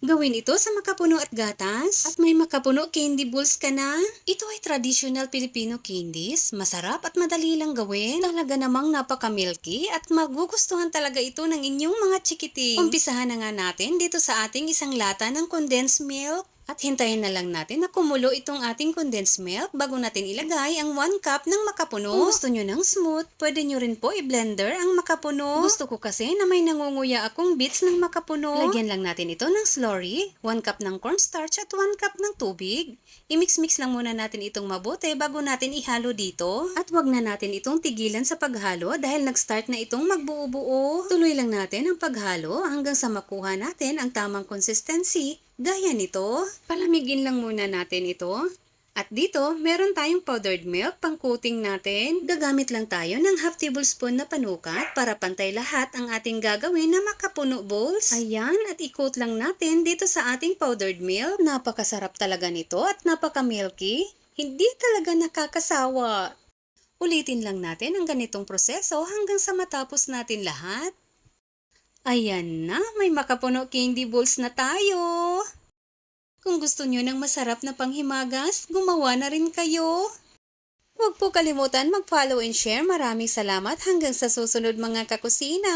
Gawin ito sa makapuno at gatas. At may makapuno candy balls ka na. Ito ay traditional Filipino candies. Masarap at madali lang gawin. Talaga namang napaka-milky at magugustuhan talaga ito ng inyong mga chikiting. Umpisahan na nga natin dito sa ating isang lata ng condensed milk. At hintayin na lang natin na kumulo itong ating condensed milk bago natin ilagay ang 1 cup ng makapuno. Kung gusto nyo ng smooth, pwede nyo rin po i-blender ang makapuno. Gusto ko kasi na may nangunguya akong bits ng makapuno. Lagyan lang natin ito ng slurry, 1 cup ng cornstarch at 1 cup ng tubig. I-mix-mix lang muna natin itong mabuti bago natin ihalo dito. At wag na natin itong tigilan sa paghalo dahil nag-start na itong magbuo-buo. Tuloy lang natin ang paghalo hanggang sa makuha natin ang tamang consistency. Gaya nito, palamigin lang muna natin ito. At dito, meron tayong powdered milk pang coating natin. Gagamit lang tayo ng half tablespoon na panukat para pantay lahat ang ating gagawin na makapuno balls. Ayan, at i-coat lang natin dito sa ating powdered milk. Napakasarap talaga nito at napaka-milky. Hindi talaga nakakasawa. Ulitin lang natin ang ganitong proseso hanggang sa matapos natin lahat. Ayan na, may makapuno candy balls na tayo. Kung gusto nyo ng masarap na panghimagas, gumawa na rin kayo. Huwag po kalimutan mag-follow and share. Maraming salamat hanggang sa susunod mga kakusina.